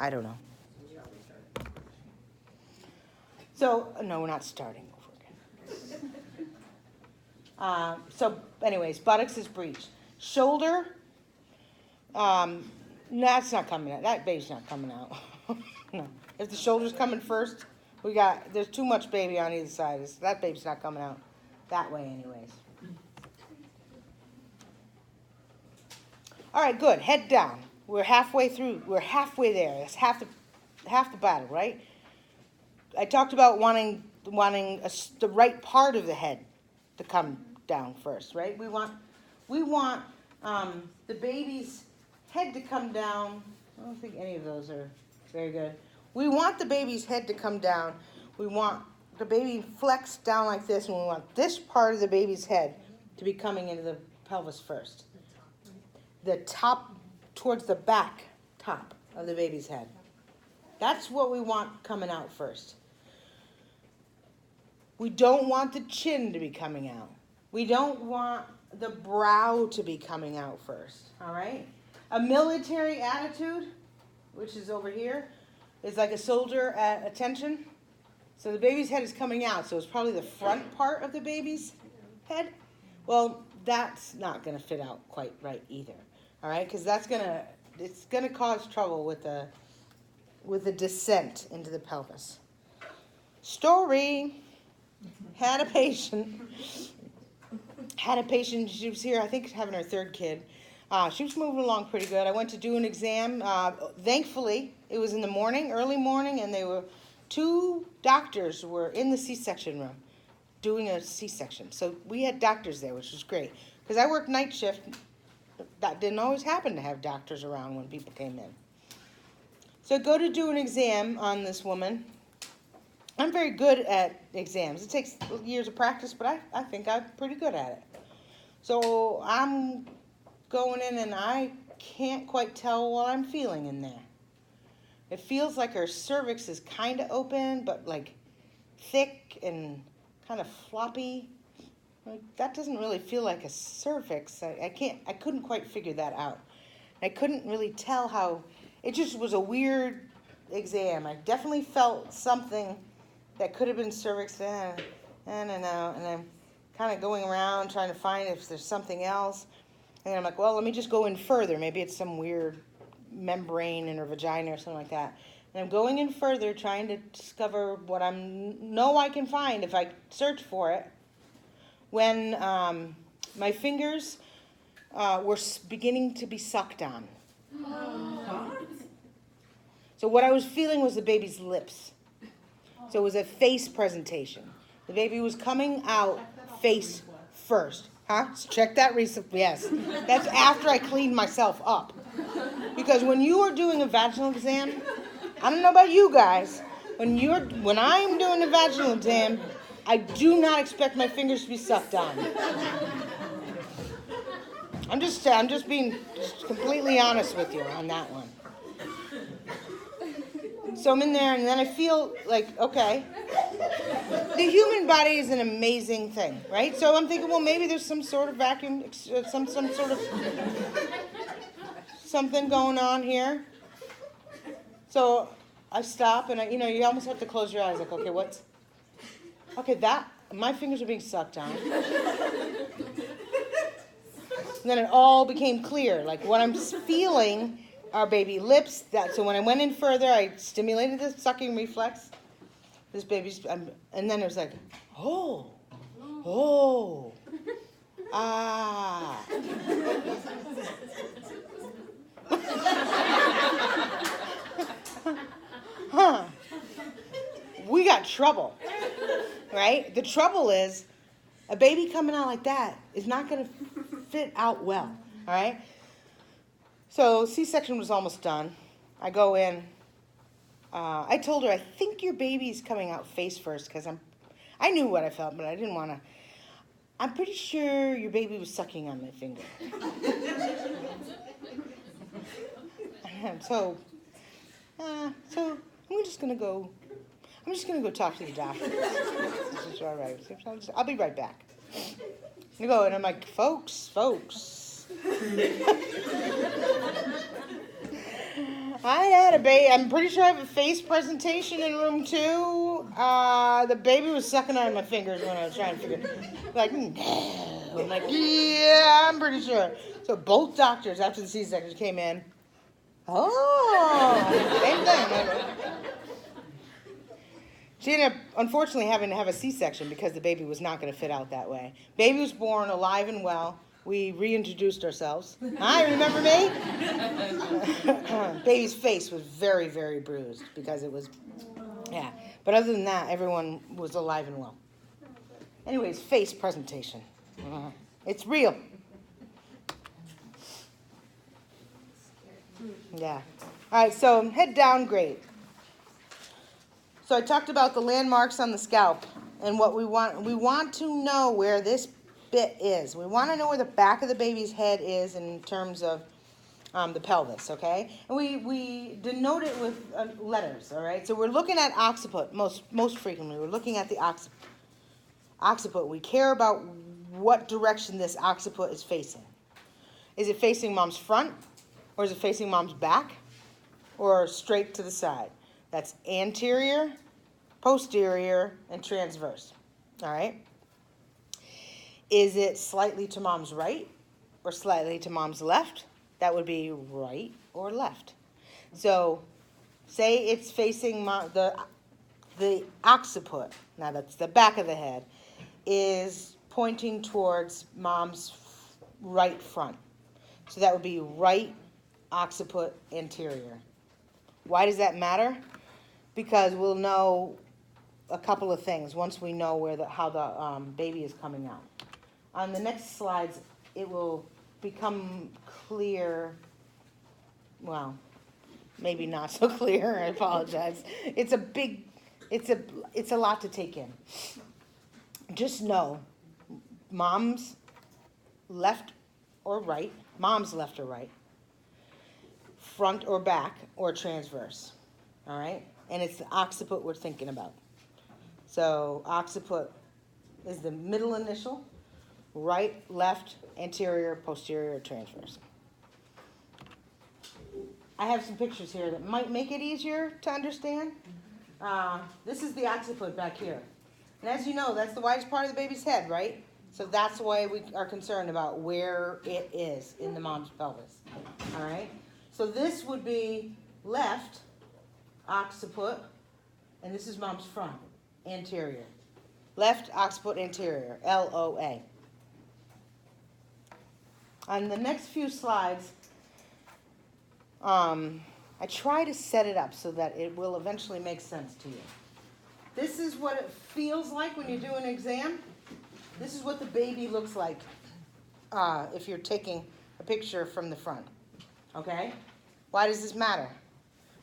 I don't know. So, no, we're not starting over again. So, anyways, buttocks is breached. Shoulder, that's not coming out. That baby's not coming out. No. If the shoulder's coming first, there's too much baby on either side. That baby's not coming out that way anyways. All right, good. Head down. We're halfway through. We're halfway there. That's half the battle, right? I talked about wanting the right part of the head to come down first, right? We want the baby's head to come down. I don't think any of those are very good. We want the baby's head to come down. We want the baby flexed down like this, and we want this part of the baby's head to be coming into the pelvis first. The top towards the back top of the baby's head. That's what we want coming out first. We don't want the chin to be coming out. We don't want the brow to be coming out first, all right? A military attitude, which is over here, is like a soldier at attention. So the baby's head is coming out, so it's probably the front part of the baby's head. Well, that's not going to fit out quite right either, all right? Because it's going to cause trouble with the descent into the pelvis. Story. Had a patient, she was here, I think having her third kid. She was moving along pretty good. I went to do an exam. Thankfully, it was in the morning, early morning, and two doctors were in the C-section room doing a C-section. So we had doctors there, which was great. Because I worked night shift, that didn't always happen to have doctors around when people came in. So I go to do an exam on this woman. I'm very good at exams. It takes years of practice, but I think I'm pretty good at it. So I'm going in, and I can't quite tell what I'm feeling in there. It feels like her cervix is kind of open, but like thick and kind of floppy. Like, that doesn't really feel like a cervix. I couldn't quite figure that out. I couldn't really tell how, it just was a weird exam. I definitely felt something that could have been cervix, and I'm kind of going around trying to find if there's something else. And I'm like, well, let me just go in further. Maybe it's some weird membrane in her vagina or something like that. And I'm going in further, trying to discover what I know I can find if I search for it. When my fingers were beginning to be sucked on. So what I was feeling was the baby's lips. So it was a face presentation. The baby was coming out face first. Huh? So check that receipt. Yes. That's after I cleaned myself up. Because when you are doing a vaginal exam, I don't know about you guys, when I'm doing a vaginal exam, I do not expect my fingers to be sucked on. I'm just being completely honest with you on that one. So I'm in there, and then I feel like, okay, the human body is an amazing thing, right? So I'm thinking, well, maybe there's some sort of vacuum, some sort of something going on here. So I stop, and you almost have to close your eyes, like, okay, my fingers are being sucked on. And then it all became clear, like what I'm feeling are baby lips. So when I went in further, I stimulated the sucking reflex. This baby's, and then it was like, ah. Huh. We got trouble, right? The trouble is, a baby coming out like that is not going to fit out well, all right? So C-section was almost done. I go in. I told her, I think your baby's coming out face first, because I knew what I felt, but I didn't want to. I'm pretty sure your baby was sucking on my finger. So I'm just gonna go talk to the doctor. This is all right. I'll be right back. I go, and I'm like, folks. I had a baby. I'm pretty sure I have a face presentation in room 2. The baby was sucking on my fingers when I was trying to figure it. Like, no. I'm like, yeah, I'm pretty sure. So both doctors after the C-section came in. Oh, same thing. She ended up, unfortunately, having to have a C-section because the baby was not going to fit out that way. Baby was born alive and well. We reintroduced ourselves. Hi, remember me? Baby's face was very, very bruised because it was, yeah. But other than that, everyone was alive and well. Anyways, face presentation. It's real. Yeah. All right, so head down grade. So I talked about the landmarks on the scalp and what we want. We want to know where this bit is. We want to know where the back of the baby's head is in terms of the pelvis, okay? And we denote it with letters, all right? So we're looking at occiput most frequently. We're looking at the occiput. We care about what direction this occiput is facing. Is it facing mom's front, or is it facing mom's back, or straight to the side? That's anterior, posterior, and transverse, all right? Is it slightly to mom's right or slightly to mom's left? That would be right or left. So say it's facing the occiput, now that's the back of the head, is pointing towards mom's right front. So that would be right occiput anterior. Why does that matter? Because we'll know a couple of things once we know how the baby is coming out. On the next slides, it will become clear. Well, maybe not so clear. I apologize. It's a lot to take in. Just know, mom's left or right, front or back, or transverse. All right? And it's the occiput we're thinking about. So occiput is the middle initial, right, left, anterior, posterior, transverse. I have some pictures here that might make it easier to understand. This is the occiput back here. And as you know, that's the widest part of the baby's head, right? So that's why we are concerned about where it is in the mom's pelvis. All right? So this would be left occiput, and this is mom's front, anterior. Left occiput anterior, LOA. On the next few slides, I try to set it up so that it will eventually make sense to you. This is what it feels like when you do an exam. This is what the baby looks like if you're taking a picture from the front. Okay? Why does this matter?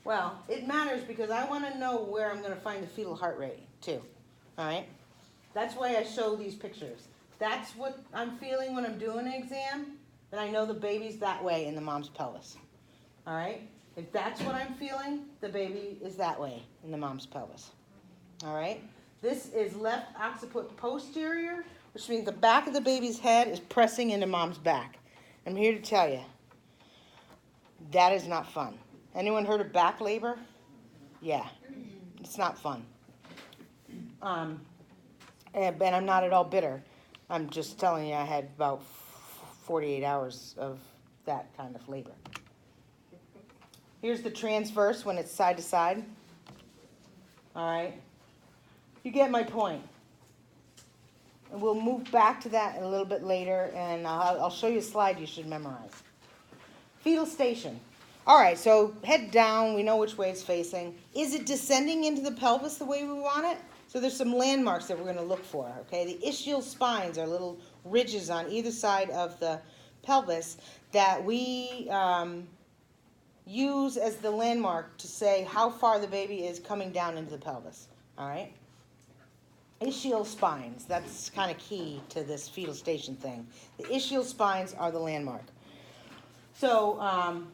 Well, it matters because I want to know where I'm going to find the fetal heart rate, too. All right? That's why I show these pictures. That's what I'm feeling when I'm doing an exam, then I know the baby's that way in the mom's pelvis. All right? If that's what I'm feeling, the baby is that way in the mom's pelvis. All right? This is left occiput posterior, which means the back of the baby's head is pressing into mom's back. I'm here to tell you, that is not fun. Anyone heard of back labor? Yeah, it's not fun. And I'm not at all bitter. I'm just telling you I had about 48 hours of that kind of labor. Here's the transverse when it's side to side. All right. You get my point. And we'll move back to that a little bit later, and I'll show you a slide you should memorize. Fetal station. All right, so head down, we know which way it's facing. Is it descending into the pelvis the way we want it? So there's some landmarks that we're going to look for, okay? The ischial spines are little ridges on either side of the pelvis that we use as the landmark to say how far the baby is coming down into the pelvis, all right? Ischial spines, that's kind of key to this fetal station thing. The ischial spines are the landmark. So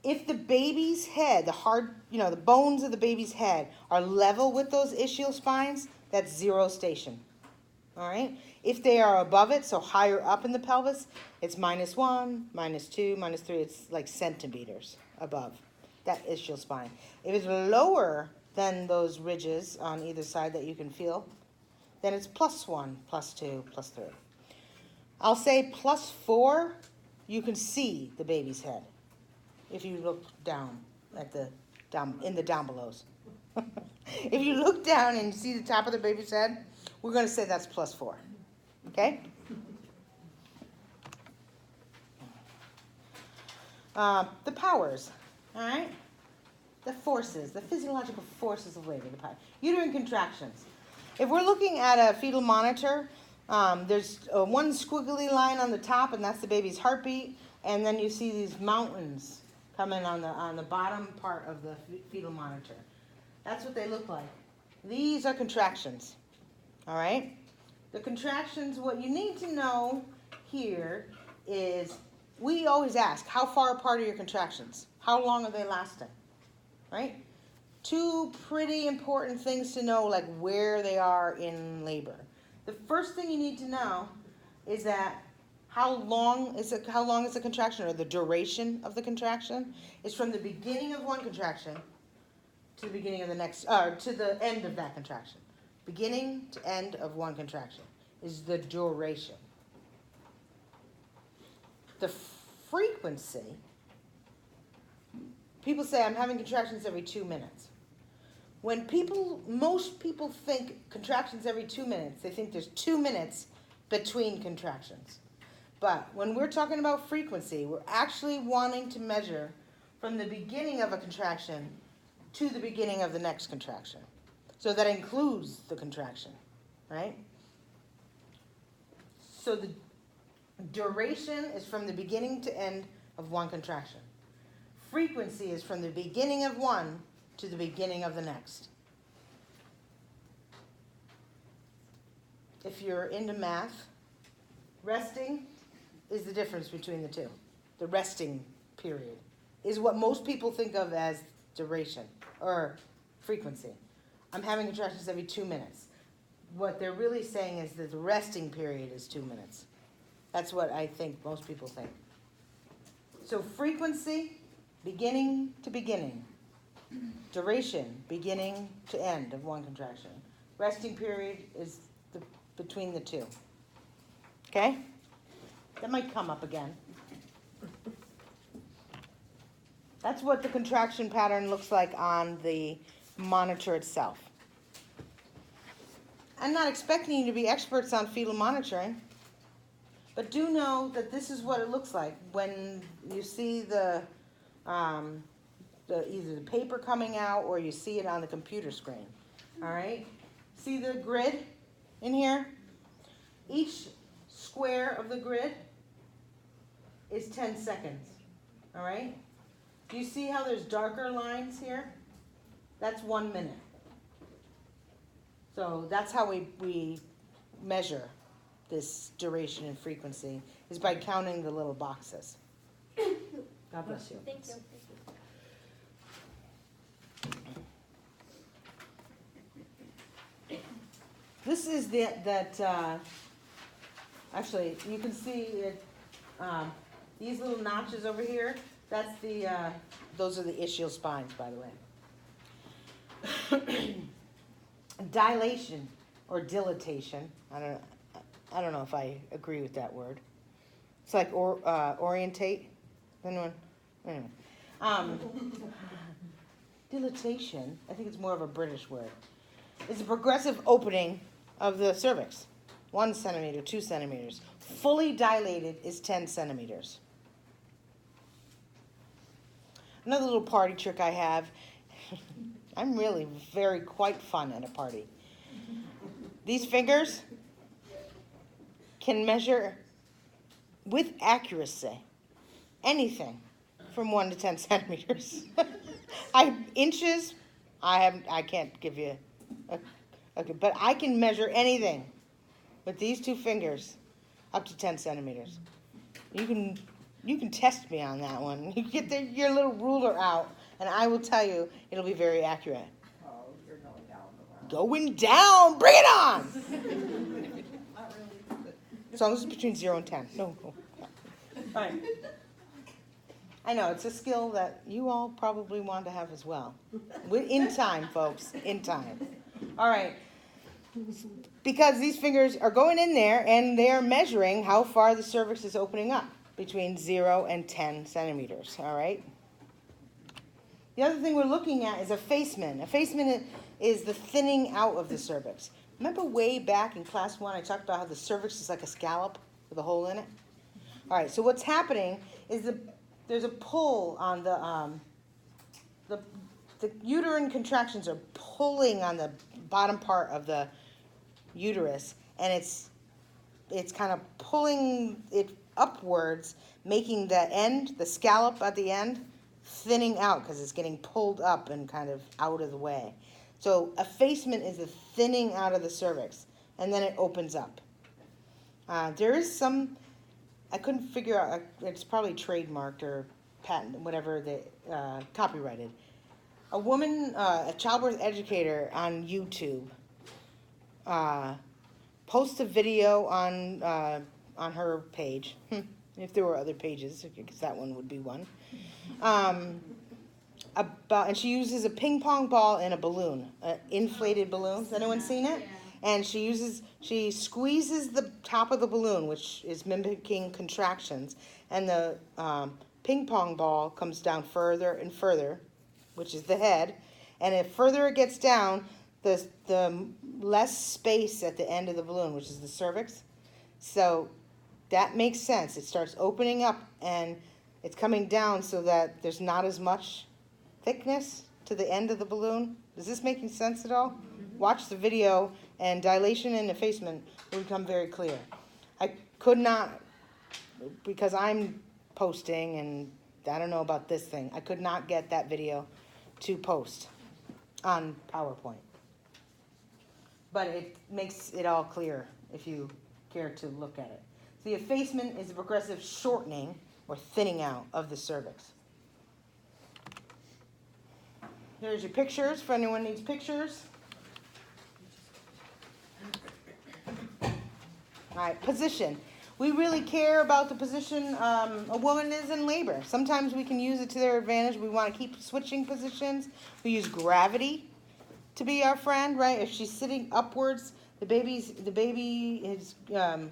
if the baby's head, the bones of the baby's head are level with those ischial spines, that's zero station. All right? If they are above it, so higher up in the pelvis, it's -1, -2, -3. It's like centimeters above. that ischial spine. If it's lower than those ridges on either side that you can feel, then it's +1, +2, +3. I'll say +4, you can see the baby's head if you look down at the in the down belows. If you look down and see the top of the baby's head, we're going to say that's +4. Okay? The powers, all right? The forces, the physiological forces of labor, the power. Uterine contractions. If we're looking at a fetal monitor, there's one squiggly line on the top, and that's the baby's heartbeat, and then you see these mountains coming on the bottom part of the fetal monitor. That's what they look like. These are contractions, all right? The contractions, what you need to know here is, we always ask, how far apart are your contractions? How long are they lasting, right? Two pretty important things to know, like where they are in labor. The first thing you need to know is that how long is the contraction, or the duration of the contraction, is from the beginning of one contraction to the beginning of the next, to the end of that contraction. Beginning to end of one contraction is the duration. The frequency, people say, I'm having contractions every 2 minutes. When most people think contractions every 2 minutes, they think there's 2 minutes between contractions. But when we're talking about frequency, we're actually wanting to measure from the beginning of a contraction to the beginning of the next contraction. So that includes the contraction, right? So the duration is from the beginning to end of one contraction. Frequency is from the beginning of one to the beginning of the next. If you're into math, resting is the difference between the two. The resting period is what most people think of as duration or frequency. I'm having contractions every 2 minutes. What they're really saying is that the resting period is 2 minutes. That's what I think most people think. So frequency, beginning to beginning. Duration, beginning to end of one contraction. Resting period is between the two. Okay? That might come up again. That's what the contraction pattern looks like on the monitor itself. I'm not expecting you to be experts on fetal monitoring, but do know that this is what it looks like when you see either the paper coming out or you see it on the computer screen. All right? See the grid in here? Each square of the grid is 10 seconds. All right? Do you see how there's darker lines here? That's 1 minute. So that's how we measure this duration and frequency, is by counting the little boxes. God bless you. Thank you. This is actually, you can see it, these little notches over here, that's those are the ischial spines, by the way. Dilation or dilatation, I don't know if I agree with that word. It's like orientate. Anyone? Anyway. Dilatation, I think it's more of a British word. It's a progressive opening of the cervix. 1 centimeter, 2 centimeters. Fully dilated is 10 centimeters. Another little party trick I have. I'm really quite fun at a party. These fingers can measure with accuracy anything from 1 to 10 centimeters. Inches, I can't give you. Okay, but I can measure anything with these 2 fingers up to 10 centimeters. You can test me on that one. You get your little ruler out, and I will tell you it'll be very accurate. Oh, you're going down the road. Going down! Bring it on! Not really. As long as it's between 0 and 10. No. All right. I know, it's a skill that you all probably want to have as well. In time, folks, in time. All right. Because these fingers are going in there and they're measuring how far the cervix is opening up, between 0 and 10 centimeters, all right? The other thing we're looking at is effacement. Effacement is the thinning out of the cervix. Remember way back in class 1, I talked about how the cervix is like a scallop with a hole in it? All right, so what's happening is there's a pull on the uterine contractions are pulling on the bottom part of the uterus, and it's kind of pulling it upwards, making the scallop at the end, thinning out because it's getting pulled up and kind of out of the way. So effacement is the thinning out of the cervix, and then it opens up. There is some, I couldn't figure out, it's probably trademarked or patent, whatever, they copyrighted. A woman, a childbirth educator on YouTube, posts a video on her page. If there were other pages, I guess that one would be one. And she uses a ping pong ball and a balloon, an inflated balloon. Has anyone seen it? And she squeezes the top of the balloon, which is mimicking contractions, and the ping pong ball comes down further and further, which is the head, and the further it gets down, the less space at the end of the balloon, which is the cervix. So that makes sense. It starts opening up and it's coming down so that there's not as much thickness to the end of the balloon. Is this making sense at all? Watch the video and dilation and effacement will become very clear. I could not, because I'm posting and I don't know about this thing, I could not get that video to post on PowerPoint. But it makes it all clear if you care to look at it. The effacement is a progressive shortening or thinning out of the cervix. Here's your pictures for anyone who needs pictures. All right, position. We really care about the position a woman is in labor. Sometimes we can use it to their advantage. We want to keep switching positions. We use gravity to be our friend, right? If she's sitting upwards, the baby is kind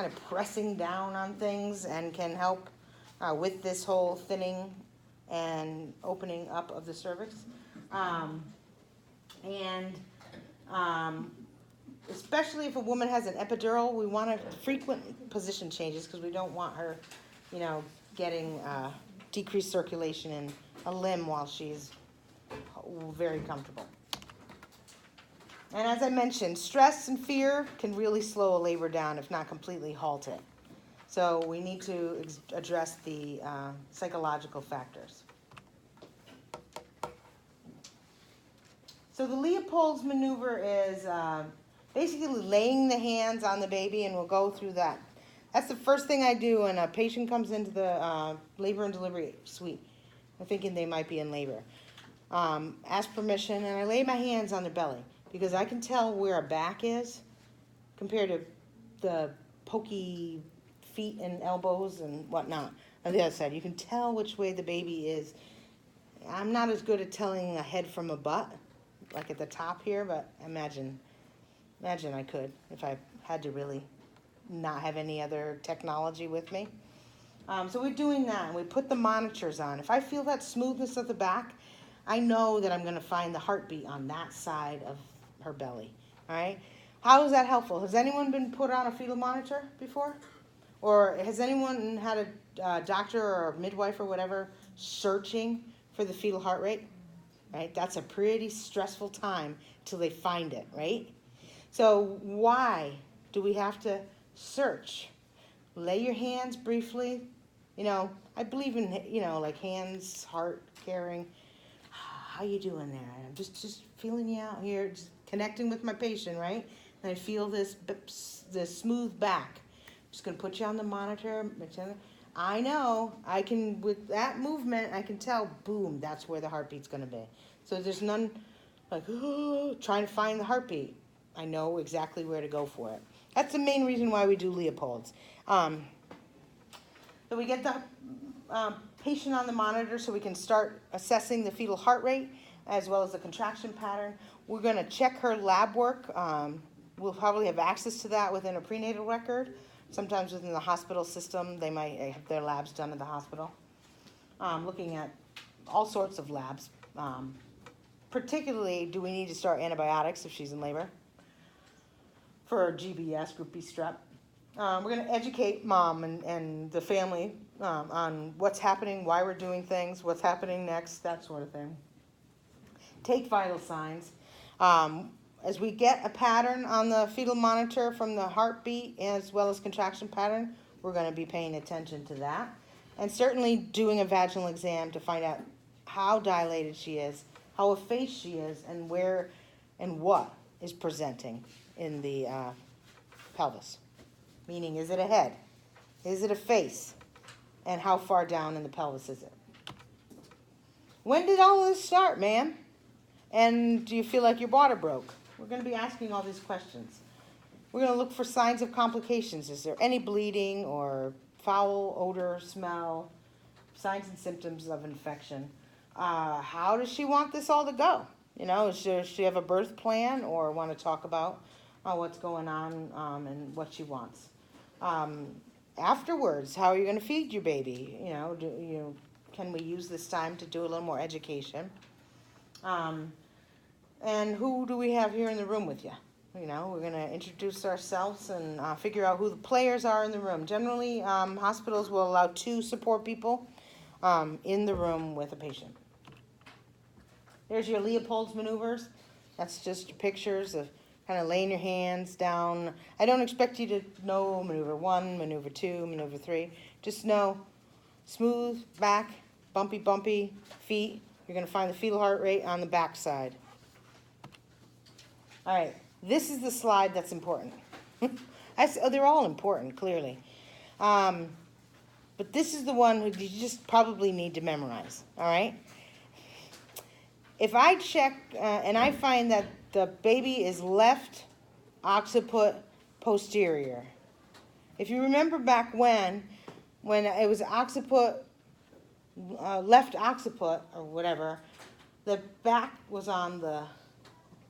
of pressing down on things and can help with this whole thinning and opening up of the cervix. Especially if a woman has an epidural, we want frequent position changes because we don't want her, getting decreased circulation in a limb while she's very comfortable. And as I mentioned, stress and fear can really slow a labor down, if not completely halt it. So we need to address the psychological factors. So the Leopold's maneuver is basically laying the hands on the baby, and we'll go through that. That's the first thing I do when a patient comes into the labor and delivery suite. I'm thinking they might be in labor. Ask permission, and I lay my hands on their belly because I can tell where a back is compared to the pokey feet and elbows and whatnot on the other side. You can tell which way the baby is. I'm not as good at telling a head from a butt, like at the top here, but imagine I could if I had to really not have any other technology with me. So we're doing that, and we put the monitors on. If I feel that smoothness of the back, I know that I'm going to find the heartbeat on that side of her belly. All right? How is that helpful? Has anyone been put on a fetal monitor before? Or has anyone had a doctor or a midwife or whatever searching for the fetal heart rate? Right? That's a pretty stressful time till they find it, right? So why do we have to search? Lay your hands briefly. I believe in, like hands, heart, caring. How you doing there? I'm just feeling you out here, just connecting with my patient, right? And I feel this smooth back. I'm just going to put you on the monitor. I know, I can, with that movement, I can tell, boom, that's where the heartbeat's going to be. So there's none like, trying to find the heartbeat. I know exactly where to go for it. That's the main reason why we do Leopold's. So we get the patient on the monitor so we can start assessing the fetal heart rate as well as the contraction pattern. We're going to check her lab work. We'll probably have access to that within a prenatal record. Sometimes within the hospital system, they might have their labs done at the hospital. Looking at all sorts of labs. Particularly, do we need to start antibiotics if she's in labor? For GBS, group B strep. We're going to educate mom and the family on what's happening, why we're doing things, what's happening next, that sort of thing. Take vital signs. As we get a pattern on the fetal monitor from the heartbeat as well as contraction pattern, we're going to be paying attention to that. And certainly doing a vaginal exam to find out how dilated she is, how effaced she is, and where and what is presenting in the pelvis. Meaning, is it a head? Is it a face? And how far down in the pelvis is it? When did all this start, ma'am? And do you feel like your water broke? We're going to be asking all these questions. We're going to look for signs of complications. Is there any bleeding or foul odor, smell, signs and symptoms of infection? How does she want this all to go? You know, does she have a birth plan or want to talk about what's going on and what she wants? Afterwards, how are you going to feed your baby? You know, can we use this time to do a little more education? And who do we have here in the room with you? You know, we're going to introduce ourselves and figure out who the players are in the room. Generally, hospitals will allow 2 support people in the room with a patient. There's your Leopold's maneuvers. That's just pictures of kind of laying your hands down. I don't expect you to know maneuver 1, maneuver 2, maneuver 3. Just know smooth back, bumpy feet. You're going to find the fetal heart rate on the back side. All right, this is the slide that's important. They're all important, clearly. But this is the one you just probably need to memorize, all right? If I check and I find that the baby is left occiput posterior. If you remember back when it was occiput, left occiput or whatever, the back was on the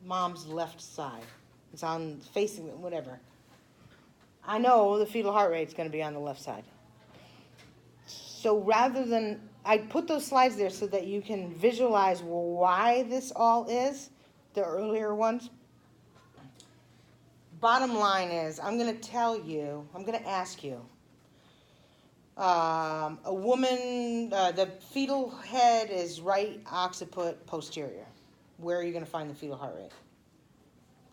mom's left side. It's on facing whatever. I know the fetal heart rate is going to be on the left side. So rather than, I put those slides there so that you can visualize why this all is, the earlier ones. Bottom line is, I'm going to ask you, a woman, the fetal head is right occiput posterior. Where are you going to find the fetal heart rate?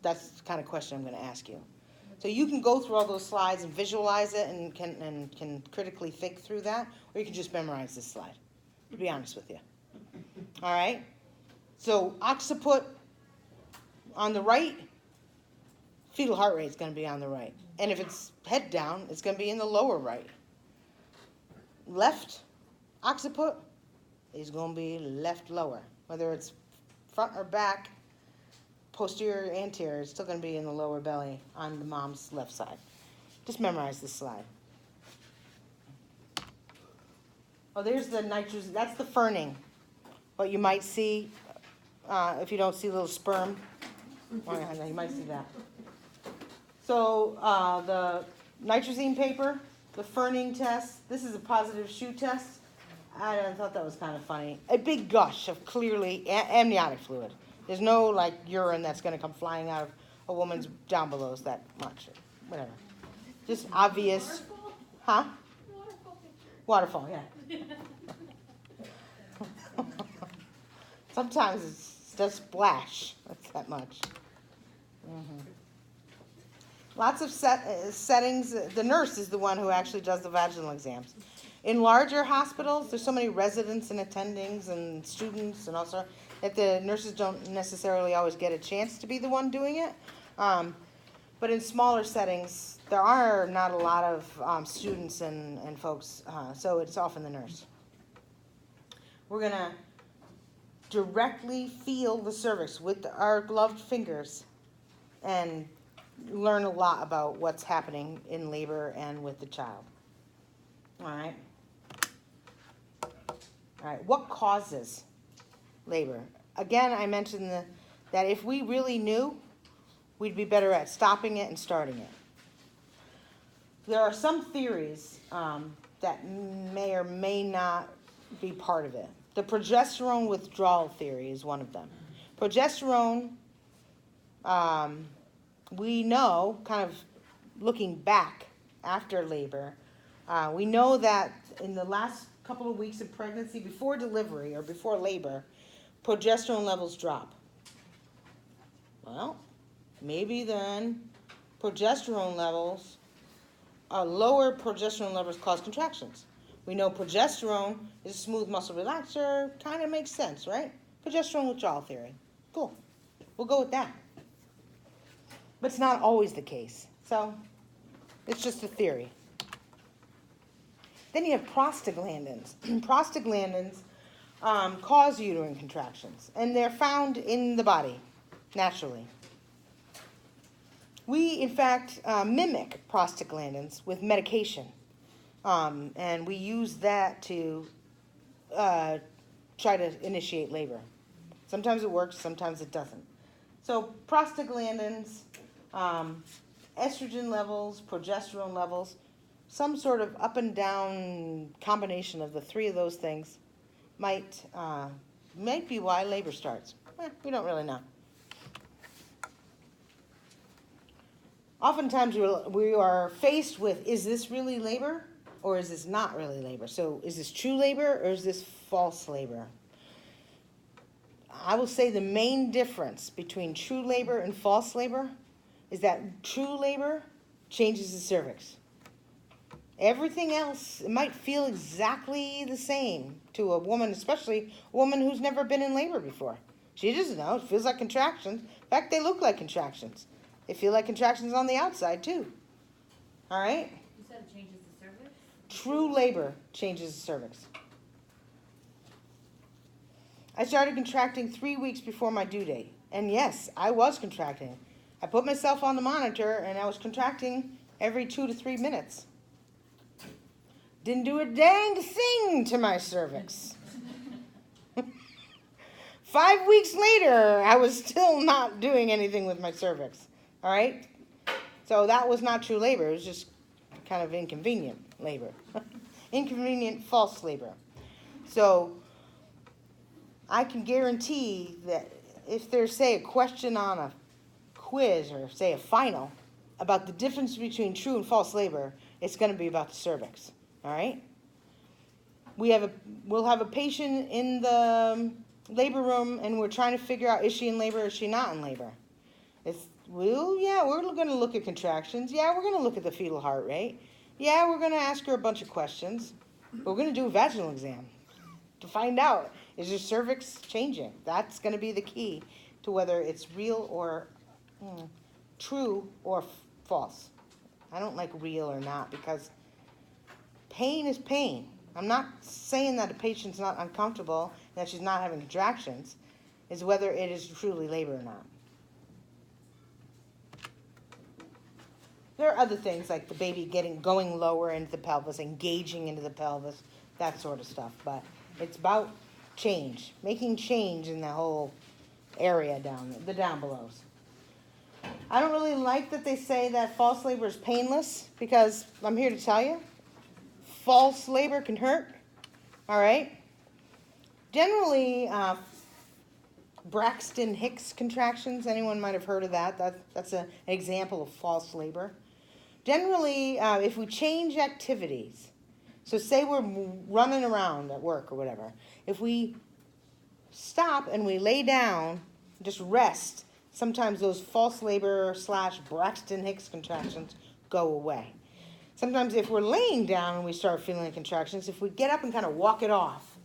That's the kind of question I'm going to ask you. So you can go through all those slides and visualize it and can critically think through that, or you can just memorize this slide, to be honest with you. All right? So occiput on the right, fetal heart rate is going to be on the right. And if it's head down, it's going to be in the lower right. Left occiput is going to be left lower. Whether it's front or back, posterior, anterior, it's still going to be in the lower belly on the mom's left side. Just memorize this slide. Oh, there's the nitrogen. That's the ferning. What you might see if you don't see a little sperm. Oh, you might see that. So the nitrazine paper, the ferning test. This is a positive shoe test. I thought that was kind of funny. A big gush of clearly amniotic fluid. There's no like urine that's going to come flying out of a woman's down below that much. Whatever. Just obvious. Huh? Waterfall, yeah. Sometimes it's just splash. That's that much. Mm-hmm. Lots of settings. The nurse is the one who actually does the vaginal exams. In larger hospitals, there's so many residents and attendings and students and also that the nurses don't necessarily always get a chance to be the one doing it. But in smaller settings, there are not a lot of students and folks, so it's often the nurse. We're going to directly feel the cervix with our gloved fingers and learn a lot about what's happening in labor and with the child. All right. All right, what causes labor? Again, I mentioned that if we really knew, we'd be better at stopping it and starting it. There are some theories that may or may not be part of it. The progesterone withdrawal theory is one of them. Progesterone, we know, kind of looking back after labor, we know that in the last couple of weeks of pregnancy, before delivery or before labor, progesterone levels drop. Well, maybe then progesterone levels, lower progesterone levels cause contractions. We know progesterone is a smooth muscle relaxer, kind of makes sense, right? Progesterone withdrawal theory. Cool. We'll go with that. But it's not always the case. So it's just a theory. Then you have prostaglandins. Prostaglandins cause uterine contractions, and they're found in the body naturally. We, in fact, mimic prostaglandins with medication, and we use that to try to initiate labor. Sometimes it works, sometimes it doesn't. So prostaglandins, estrogen levels, progesterone levels, some sort of up and down combination of the three of those things might be why labor starts. We don't really know. Oftentimes we are faced with, is this really labor or is this not really labor? So is this true labor or is this false labor? I will say the main difference between true labor and false labor is that true labor changes the cervix. Everything else, it might feel exactly the same to a woman, especially a woman who's never been in labor before. She doesn't know. It feels like contractions. In fact, they look like contractions. They feel like contractions on the outside, too. All right? You said it changes the cervix? True labor changes the cervix. I started contracting 3 weeks before my due date. And yes, I was contracting. I put myself on the monitor, and I was contracting every 2 to 3 minutes. Didn't do a dang thing to my cervix. 5 weeks later, I was still not doing anything with my cervix. All right? So that was not true labor. It was just kind of inconvenient labor. Inconvenient false labor. So I can guarantee that if there's, say, a question on a quiz or, say, a final about the difference between true and false labor, it's going to be about the cervix. All right? We'll have a patient in the labor room, and we're trying to figure out, is she in labor or is she not in labor? We're going to look at contractions. Yeah, we're going to look at the fetal heart rate. Yeah, we're going to ask her a bunch of questions. But we're going to do a vaginal exam to find out, is your cervix changing? That's going to be the key to whether it's real or true or false. I don't like real or not, because pain is pain. I'm not saying that a patient's not uncomfortable, that she's not having contractions. It's whether it is truly labor or not. There are other things like the baby going lower into the pelvis, engaging into the pelvis, that sort of stuff. But it's about change, making change in the whole area down belows. I don't really like that they say that false labor is painless, because I'm here to tell you, false labor can hurt. All right? Generally, Braxton Hicks contractions, anyone might have heard of that. That's an example of false labor. Generally, if we change activities, so say we're running around at work or whatever, if we stop and we lay down, just rest, sometimes those false labor / Braxton Hicks contractions go away. Sometimes if we're laying down and we start feeling the contractions, if we get up and kind of walk it off,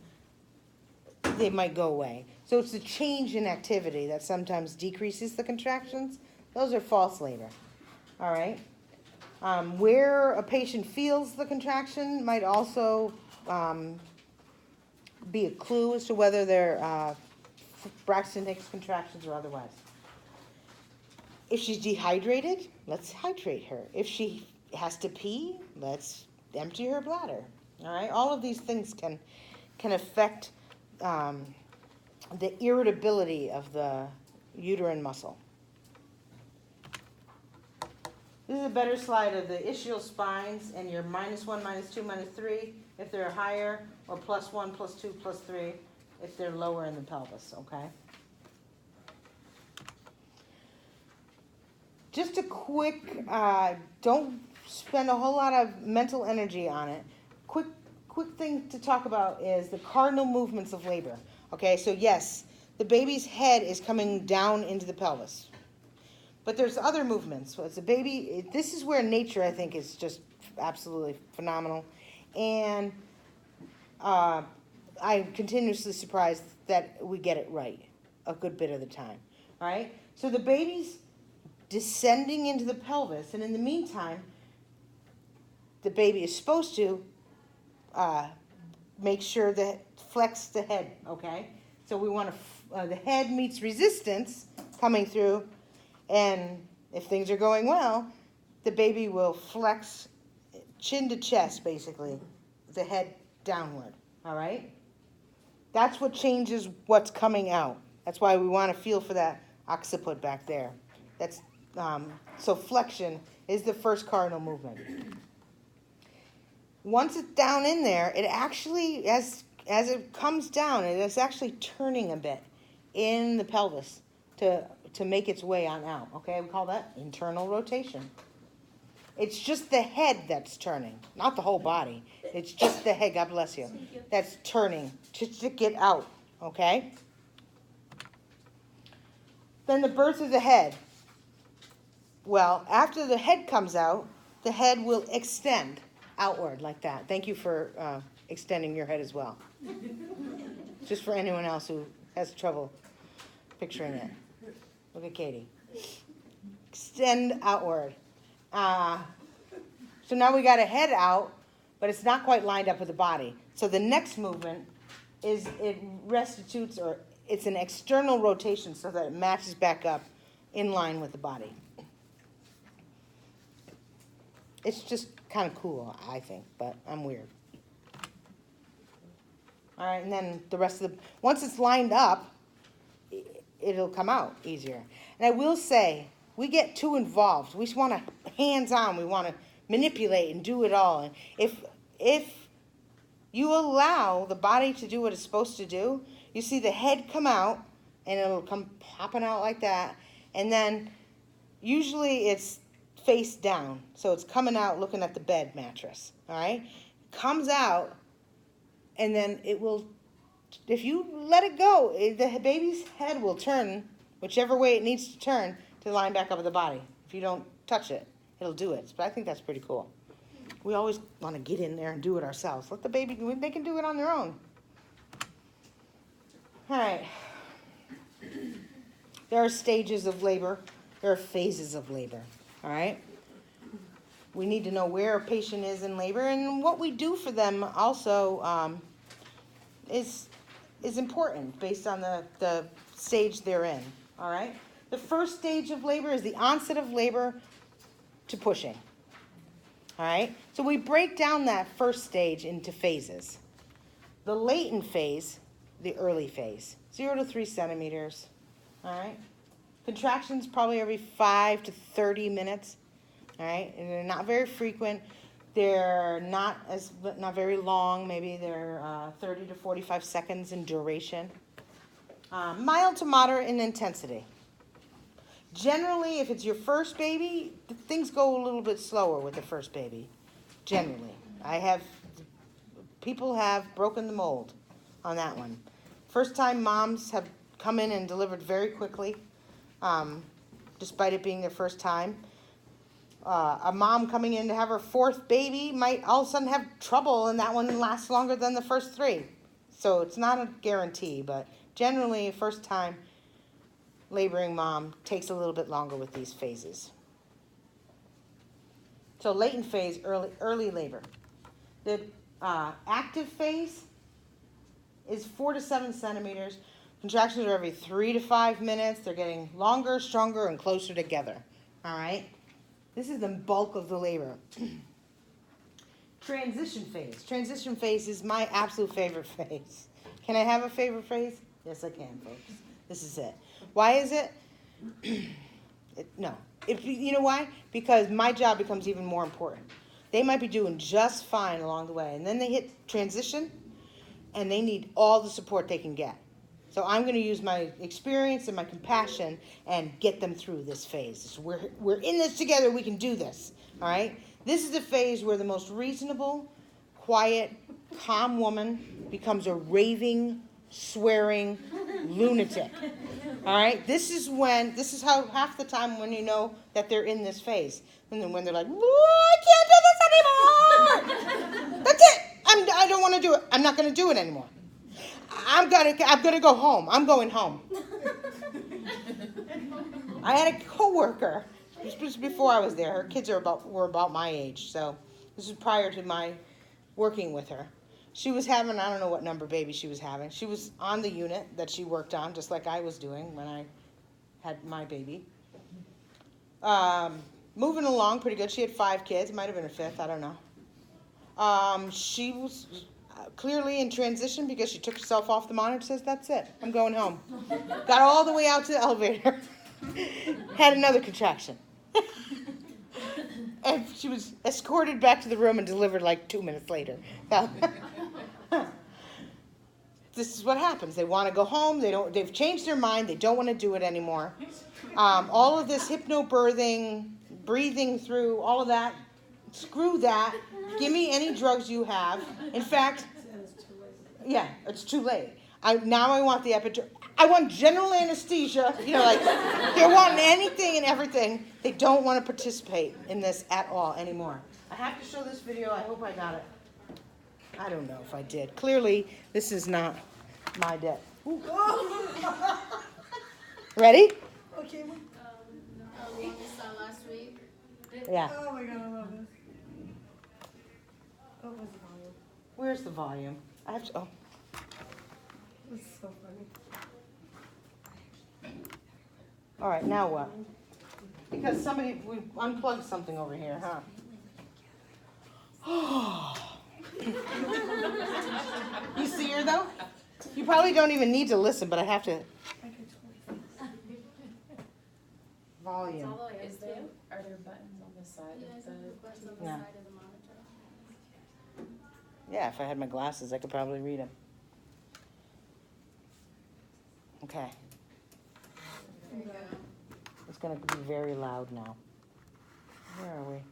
they might go away. So it's the change in activity that sometimes decreases the contractions. Those are false labor. All right? Where a patient feels the contraction might also be a clue as to whether they're Braxton Hicks contractions or otherwise. If she's dehydrated, let's hydrate her. If she has to pee, let's empty her bladder. All right? All of these things can affect the irritability of the uterine muscle. This is a better slide of the ischial spines and your -1, -2, -3 if they're higher, or +1, +2, +3 if they're lower in the pelvis, okay? Just a quick, don't spend a whole lot of mental energy on it. Quick thing to talk about is the cardinal movements of labor. Okay, so yes, the baby's head is coming down into the pelvis. But there's other movements. So as a baby, this is where nature, I think, is just absolutely phenomenal. And I'm continuously surprised that we get it right a good bit of the time. All right? So the baby's descending into the pelvis, and in the meantime, the baby is supposed to make sure that flex the head, okay? So we want to, the head meets resistance coming through, and if things are going well, the baby will flex chin to chest, basically, the head downward, all right? That's what changes what's coming out. That's why we want to feel for that occiput back there. That's so flexion is the first cardinal movement. Once it's down in there, it actually, as it comes down, it is actually turning a bit in the pelvis to make its way on out. Okay, we call that internal rotation. It's just the head that's turning, not the whole body. It's just the head, God bless you, that's turning just to get out, okay? Then the birth of the head. Well, after the head comes out, the head will extend outward like that. Thank you for extending your head as well. Just for anyone else who has trouble picturing it. Look at Katie. Extend outward. So now we got a head out, but it's not quite lined up with the body. So the next movement is it restitutes, or it's an external rotation so that it matches back up in line with the body. It's just kind of cool, I think, but I'm weird. All right, and then the rest of the, once it's lined up, it'll come out easier. And I will say, we get too involved. We just want to hands-on. We want to manipulate and do it all. And if you allow the body to do what it's supposed to do, you see the head come out, and it'll come popping out like that. And then usually it's face down, so it's coming out looking at the bed mattress. All right, comes out, and then it will, if you let it go, the baby's head will turn whichever way it needs to turn to line back up with the body. If you don't touch it, it'll do it. But I think that's pretty cool. We always want to get in there and do it ourselves. Let the baby, they can do it on their own. All right. There are stages of labor. There are phases of labor. All right? We need to know where a patient is in labor, and what we do for them also is important based on the stage they're in. All right? The first stage of labor is the onset of labor to pushing. All right? So we break down that first stage into phases. The latent phase, the early phase, 0 to 3 centimeters. All right? Contractions probably every 5 to 30 minutes. All right? And they're not very frequent. They're not very long. Maybe they're 30 to 45 seconds in duration. Mild to moderate in intensity. Generally, if it's your first baby, things go a little bit slower with the first baby. Generally. People have broken the mold on that one. First time moms have come in and delivered very quickly, despite it being their first time. A mom coming in to have her fourth baby might all of a sudden have trouble, and that one lasts longer than the first 3. So it's not a guarantee, but generally, first time laboring mom takes a little bit longer with these phases. So latent phase, early labor. The active phase is 4 to 7 centimeters. Contractions are every 3 to 5 minutes. They're getting longer, stronger, and closer together. All right? This is the bulk of the labor. Transition phase. Transition phase is my absolute favorite phase. Can I have a favorite phase? Yes, I can, folks. This is it. Why is it? No. You know why? Because my job becomes even more important. They might be doing just fine along the way, and then they hit transition, and they need all the support they can get. So I'm going to use my experience and my compassion and get them through this phase. We're in this together. We can do this. All right? This is the phase where the most reasonable, quiet, calm woman becomes a raving, swearing lunatic. All right? This is how half the time when you know that they're in this phase. And then when they're like, I can't do this anymore. That's it. I don't want to do it. I'm not going to do it anymore. I'm gonna go home. I'm going home. I had a coworker. This was before I was there. Her kids were about my age, so this was prior to my working with her. She was having, I don't know what number baby she was having. She was on the unit that she worked on, just like I was doing when I had my baby. Moving along pretty good. She had 5 kids. Might have been a 5th. I don't know. She was clearly in transition because she took herself off the monitor and says, that's it. I'm going home. Got all the way out to the elevator. Had another contraction. And she was escorted back to the room and delivered like 2 minutes later. This is what happens. They want to go home. They've changed their mind. They don't want to do it anymore. All of this hypnobirthing, breathing through, all of that, screw that. Give me any drugs you have. In fact, yeah, it's too late. Now I want the epidural. I want general anesthesia. Like they're wanting anything and everything. They don't want to participate in this at all anymore. I have to show this video. I hope I got it. I don't know if I did. Clearly, this is not my day. Ready? Okay. One we saw last week. Yeah. Oh my god, I love this. Oh, where's the volume? Where's the volume? I have to. Oh. This is so funny. All right. Now what? Because we unplugged something over here, huh? You see her though? You probably don't even need to listen, but I have to. Volume. Are there buttons on the side of the buttons on the Yeah. side of the monitor. Yeah, if I had my glasses, I could probably read them. Okay. There you go. It's going to be very loud now. Where are we?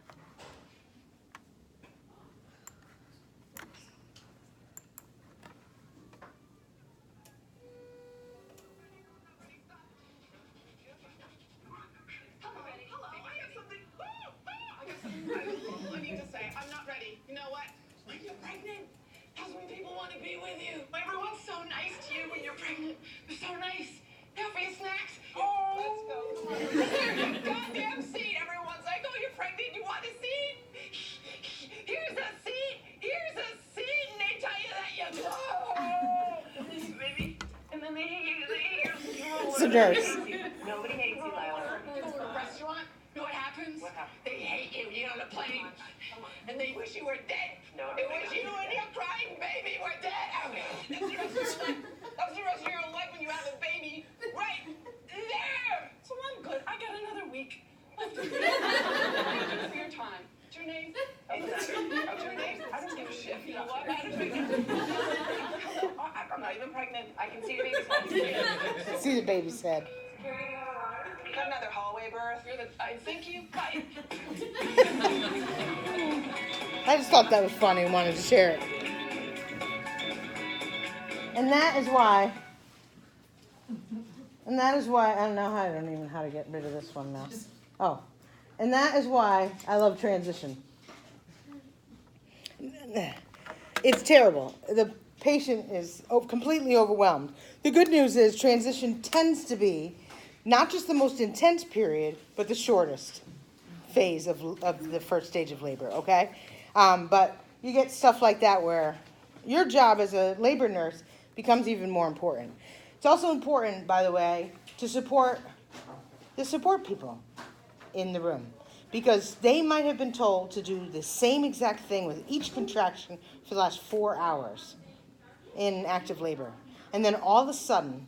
I need to say, I'm not ready. You know what? When you're pregnant, that's when people want to be with you. Everyone's so nice to you when you're pregnant. They're so nice. They'll for your snacks. Oh, let's go. Goddamn seat. Everyone's like, oh, you're pregnant. You want a seat? Here's a seat. Here's a seat. And they tell you that you baby. And then they hate you. It's a nurse. Nobody hates you, Lila. Go to a restaurant. You know what happens? What happens? They hate you. You get on a plane. And they wish you were dead. No, they wish you and your crying baby were dead. That's the rest of your life. That's the rest of your life when you have a baby right there. So I'm good. I got another week left to live. Thank you for your time. What's your name? What's your name? I don't give a shit. You know what? I'm not even pregnant. I can see your baby's head. See the baby's head. You got another hallway birth. I think you. Bye. I just thought that was funny and wanted to share it. And that is why, I don't know how, I don't even know how to get rid of this one now. Oh, and that is why I love transition. It's terrible. The patient is completely overwhelmed. The good news is transition tends to be not just the most intense period, but the shortest phase of the first stage of labor, okay? But you get stuff like that where your job as a labor nurse becomes even more important. It's also important, by the way, to support people in the room. because they might have been told to do the same exact thing with each contraction for the last 4 hours in active labor. And then all of a sudden,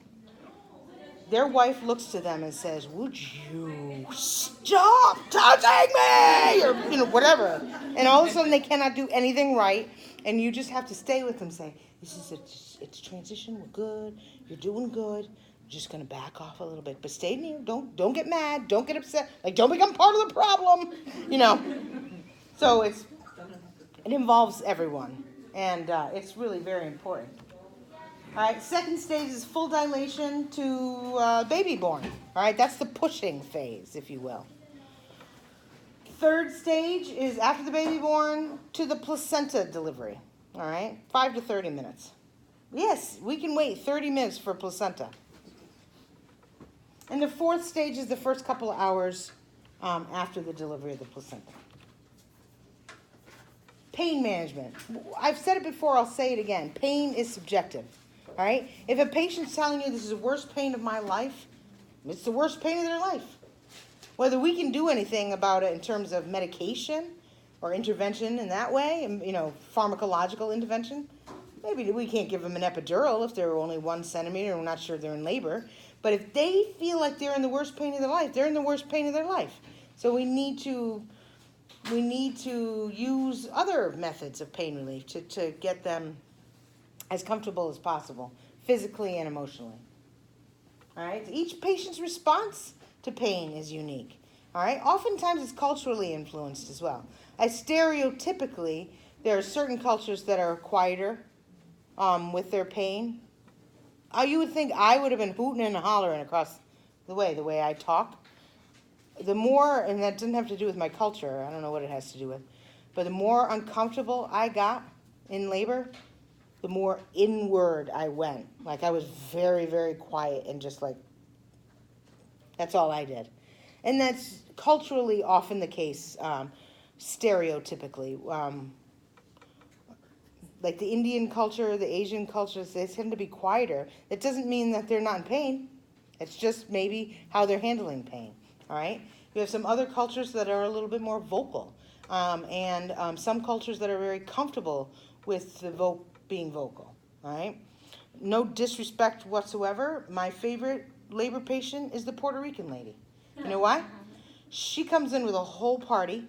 their wife looks to them and says, "Would you stop touching me?" Or, whatever. And all of a sudden they cannot do anything right. And you just have to stay with them, say, it's transition, we're good, you're doing good. We're just gonna back off a little bit. But stay near, don't get mad, don't get upset, like don't become part of the problem. So it involves everyone. And it's really very important. All right, second stage is full dilation to baby born. All right, that's the pushing phase, if you will. Third stage is after the baby born to the placenta delivery. All right, 5 to 30 minutes. Yes, we can wait 30 minutes for placenta. And the fourth stage is the first couple of hours after the delivery of the placenta. Pain management. I've said it before, I'll say it again. Pain is subjective. All right? If a patient's telling you this is the worst pain of my life, it's the worst pain of their life. Whether we can do anything about it in terms of medication or intervention in that way, and pharmacological intervention, maybe we can't give them an epidural if they're only 1 centimeter and we're not sure they're in labor. But if they feel like they're in the worst pain of their life, they're in the worst pain of their life. So we need to use other methods of pain relief to get them as comfortable as possible, physically and emotionally. All right? Each patient's response to pain is unique. All right? Oftentimes it's culturally influenced as well. Stereotypically, there are certain cultures that are quieter with their pain. You would think I would have been hooting and hollering across the way I talk. The more, and that doesn't have to do with my culture, I don't know what it has to do with, but the more uncomfortable I got in labor, the more inward I went. Like I was very, very quiet and just like, that's all I did. And that's culturally often the case, stereotypically. Like the Indian culture, the Asian cultures, they tend to be quieter. It doesn't mean that they're not in pain. It's just maybe how they're handling pain, all right? You have some other cultures that are a little bit more vocal, and some cultures that are very comfortable with being vocal, all right? No disrespect whatsoever. My favorite labor patient is the Puerto Rican lady. You know why? She comes in with a whole party,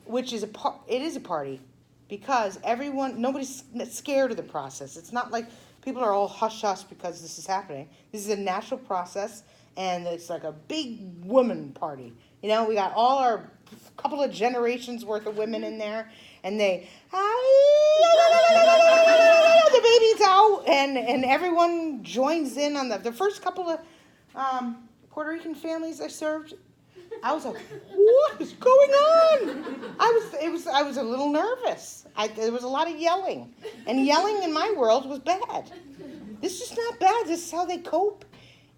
which is it is a party, because nobody's scared of the process. It's not like people are all hush-hush because this is happening. This is a natural process, and it's like a big woman party. We got all our couple of generations worth of women in there, and the baby's out, and everyone joins in on the first couple of Puerto Rican families I served. I was like, what is going on? I was a little nervous. There was a lot of yelling. And yelling in my world was bad. This is not bad. This is how they cope.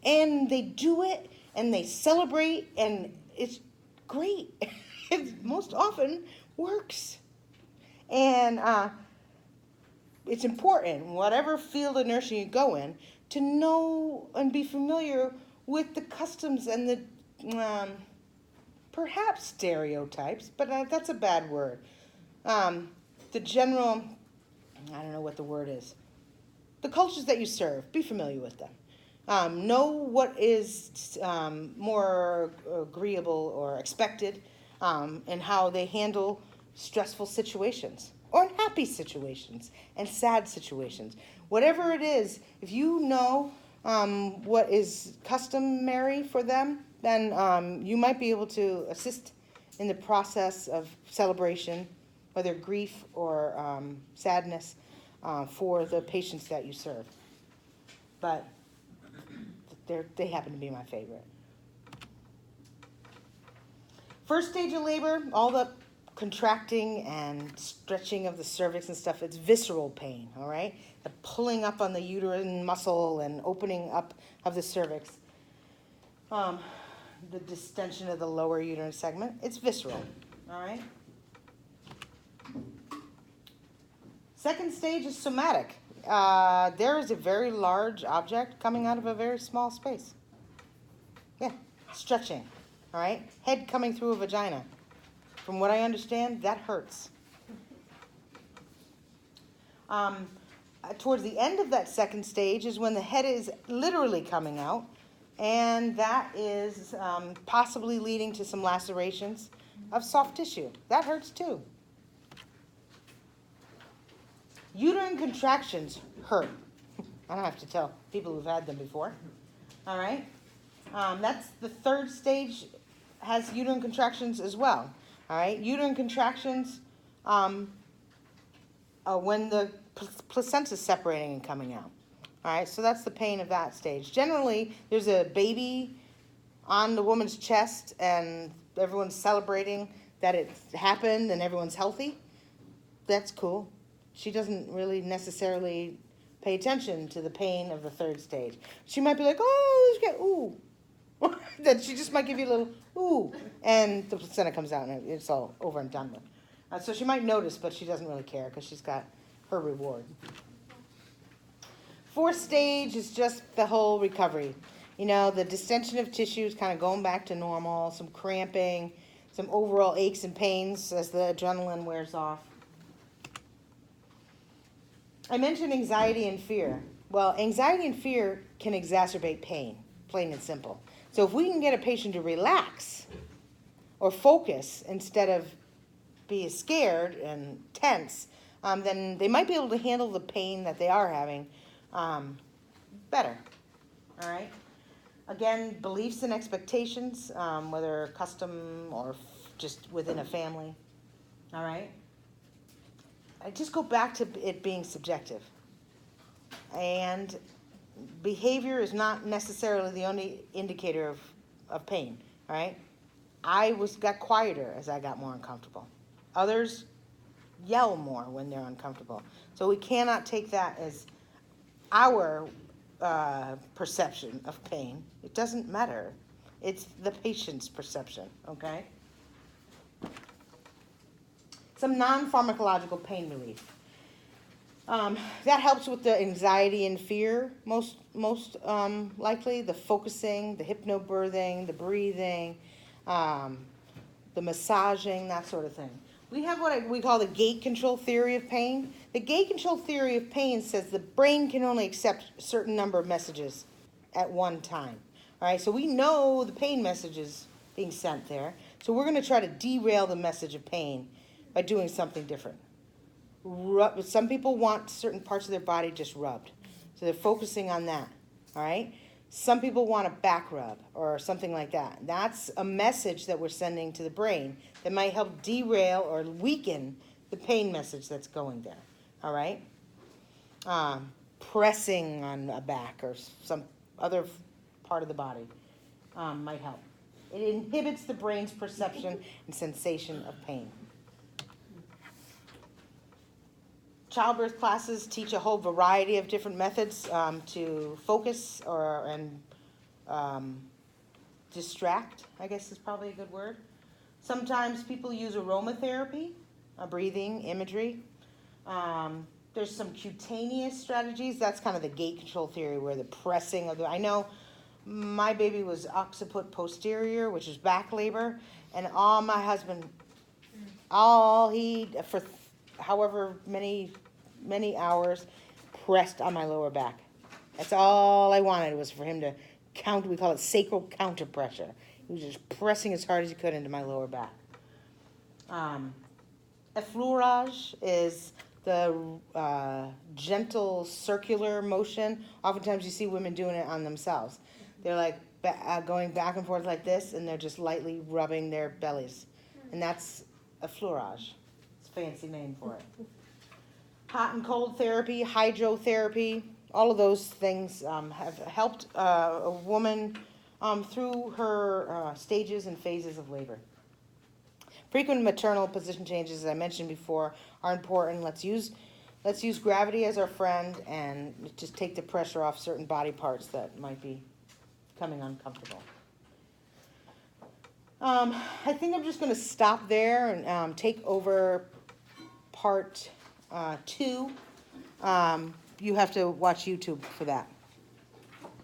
And they do it. And they celebrate. And it's great. It most often works. And it's important, whatever field of nursing you go in, to know and be familiar with the customs and the perhaps stereotypes, but that's a bad word. The general, I don't know what the word is. The cultures that you serve, be familiar with them. Know what is more agreeable or expected, and how they handle stressful situations or happy situations and sad situations. Whatever it is, if you know what is customary for them, then you might be able to assist in the process of celebration, whether grief or sadness, for the patients that you serve. But they happen to be my favorite. First stage of labor, all the contracting and stretching of the cervix and stuff, it's visceral pain, all right? The pulling up on the uterine muscle and opening up of the cervix. The distension of the lower uterine segment, it's visceral, all right? Second stage is somatic. There is a very large object coming out of a very small space. Yeah, stretching. all right? Head coming through a vagina. From what I understand, that hurts. Towards the end of that second stage is when the head is literally coming out, and that is possibly leading to some lacerations of soft tissue. That hurts too. Uterine contractions hurt. I don't have to tell people who've had them before. All right? That's the third stage, has uterine contractions as well. All right? Uterine contractions when the placenta is separating and coming out. All right? So that's the pain of that stage. Generally, there's a baby on the woman's chest and everyone's celebrating that it happened and everyone's healthy. That's cool. She doesn't really necessarily pay attention to the pain of the third stage. She might be like, oh, let's get, ooh. Then she just might give you a little, ooh, and the placenta comes out and it's all over and done with. So she might notice, but she doesn't really care because she's got her reward. Fourth stage is just the whole recovery. You know, the distension of tissues kind of going back to normal, some cramping, some overall aches and pains as the adrenaline wears off. I mentioned anxiety and fear. Well, anxiety and fear can exacerbate pain, plain and simple. So if we can get a patient to relax or focus instead of be scared and tense, then they might be able to handle the pain that they are having better. All right? Again, beliefs and expectations, whether custom or just within a family. All right? I just go back to it being subjective. And behavior is not necessarily the only indicator of pain, all right? I got quieter as I got more uncomfortable. Others yell more when they're uncomfortable. So we cannot take that as our perception of pain. It doesn't matter. It's the patient's perception, okay? Some non-pharmacological pain relief. That helps with the anxiety and fear, most likely, the focusing, the hypnobirthing, the breathing, the massaging, that sort of thing. We have what we call the gate control theory of pain. The gate control theory of pain says the brain can only accept a certain number of messages at one time. All right, so we know the pain message is being sent there, so we're going to try to derail the message of pain by doing something different. Some people want certain parts of their body just rubbed, so they're focusing on that, all right? Some people want a back rub or something like that. That's a message that we're sending to the brain that might help derail or weaken the pain message that's going there, all right? Pressing on a back or some other part of the body might help. It inhibits the brain's perception and sensation of pain. Childbirth classes teach a whole variety of different methods to focus and distract, I guess is probably a good word. Sometimes people use aromatherapy, breathing, imagery. There's some cutaneous strategies. That's kind of the gate control theory where the pressing of the, I know my baby was occiput posterior, which is back labor, and my husband, for however many hours, pressed on my lower back. That's all I wanted was for him to we call it sacral counter pressure. He was just pressing as hard as he could into my lower back. Effleurage is the gentle circular motion. Oftentimes you see women doing it on themselves. They're like going back and forth like this, and they're just lightly rubbing their bellies. And that's effleurage. It's a fancy name for it. Hot and cold therapy, hydrotherapy, all of those things have helped a woman through her stages and phases of labor. Frequent maternal position changes, as I mentioned before, are important. Let's use gravity as our friend and just take the pressure off certain body parts that might be becoming uncomfortable. I think I'm just going to stop there and take over part 2. You have to watch YouTube for that.